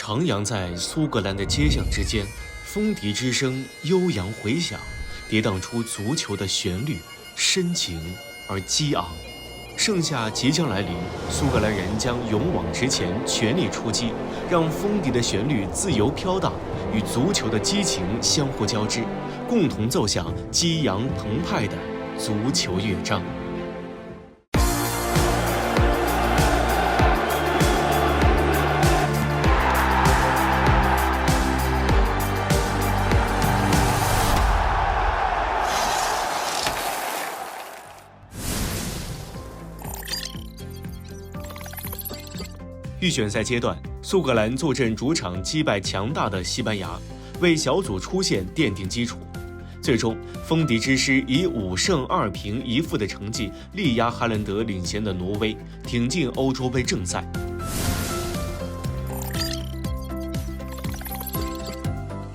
徜徉在苏格兰的街巷之间，风笛之声悠扬回响，跌宕出足球的旋律，深情而激昂。盛夏即将来临，苏格兰人将勇往直前，全力出击，让风笛的旋律自由飘荡，与足球的激情相互交织，共同奏响激扬澎湃的足球乐章。预选赛阶段，苏格兰坐镇主场击败强大的西班牙，为小组出线奠定基础。最终，风笛之师以5胜2平1负的成绩力压哈兰德领衔的挪威，挺进欧洲杯正赛。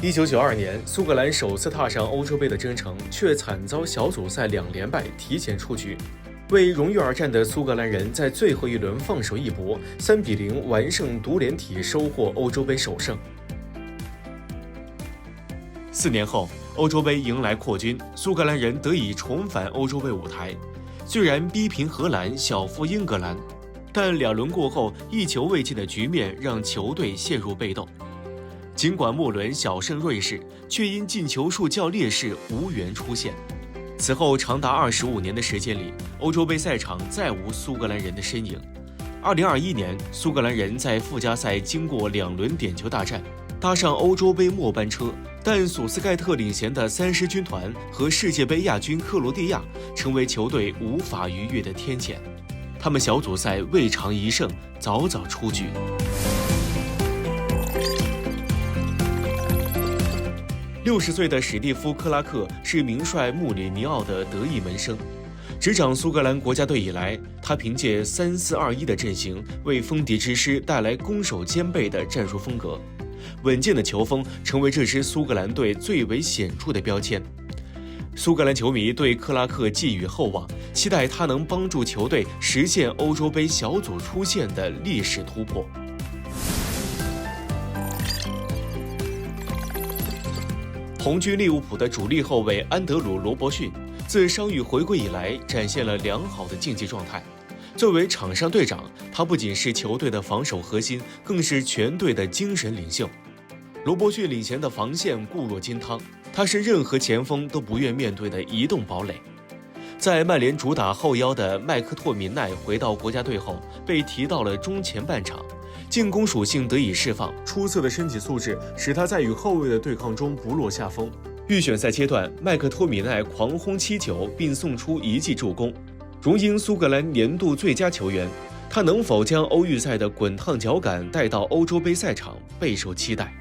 1992年，苏格兰首次踏上欧洲杯的征程，却惨遭小组赛2连败，提前出局。为荣誉而战的苏格兰人在最后一轮放手一搏，3比0完胜独联体，收获欧洲杯首胜。4年后，欧洲杯迎来扩军，苏格兰人得以重返欧洲杯舞台。虽然逼平荷兰，小负英格兰，但2轮过后一球未进的局面让球队陷入被动。尽管末轮小胜瑞士，却因进球数较劣势无缘出线。此后长达25年的时间里，欧洲杯赛场再无苏格兰人的身影。2021年，苏格兰人在附加赛经过2轮点球大战，搭上欧洲杯末班车，但索斯盖特领衔的30军团和世界杯亚军克罗地亚成为球队无法逾越的天堑。他们小组赛未尝一胜，早早出局。60岁的史蒂夫·克拉克是名帅穆里尼奥的得意门生。执掌苏格兰国家队以来，他凭借3-4-2-1的阵型，为风笛之师带来攻守兼备的战术风格。稳健的球风成为这支苏格兰队最为显著的标签。苏格兰球迷对克拉克寄予厚望，期待他能帮助球队实现欧洲杯小组出线的历史突破。红军利物浦的主力后卫安德鲁·罗伯逊自伤愈回归以来，展现了良好的竞技状态。作为场上队长，他不仅是球队的防守核心，更是全队的精神领袖。罗伯逊领衔的防线固若金汤，他是任何前锋都不愿面对的移动堡垒。在曼联主打后腰的麦克托米奈回到国家队后，被提到了中前半场，进攻属性得以释放，出色的身体素质使他在与后卫的对抗中不落下风。预选赛阶段，麦克托米奈狂轰7球，并送出1记助攻，荣膺苏格兰年度最佳球员。他能否将欧预赛的滚烫脚感带到欧洲杯赛场，备受期待。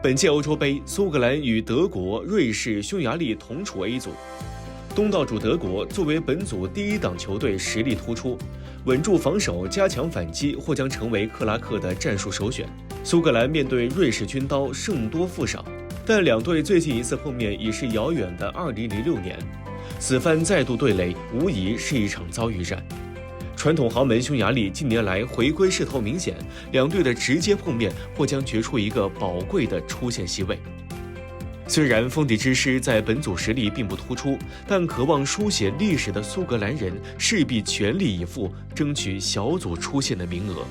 本届欧洲杯，苏格兰与德国、瑞士、匈牙利同处 A 组。东道主德国作为本组第一档球队，实力突出，稳住防守，加强反击，或将成为克拉克的战术首选。苏格兰面对瑞士军刀胜多负少，但两队最近一次碰面已是遥远的2006年，此番再度对垒，无疑是一场遭遇战。传统豪门匈牙利近年来回归势头明显，两队的直接碰面或将决出一个宝贵的出线席位。虽然风笛之师在本组实力并不突出，但渴望书写历史的苏格兰人势必全力以赴，争取小组出线的名额。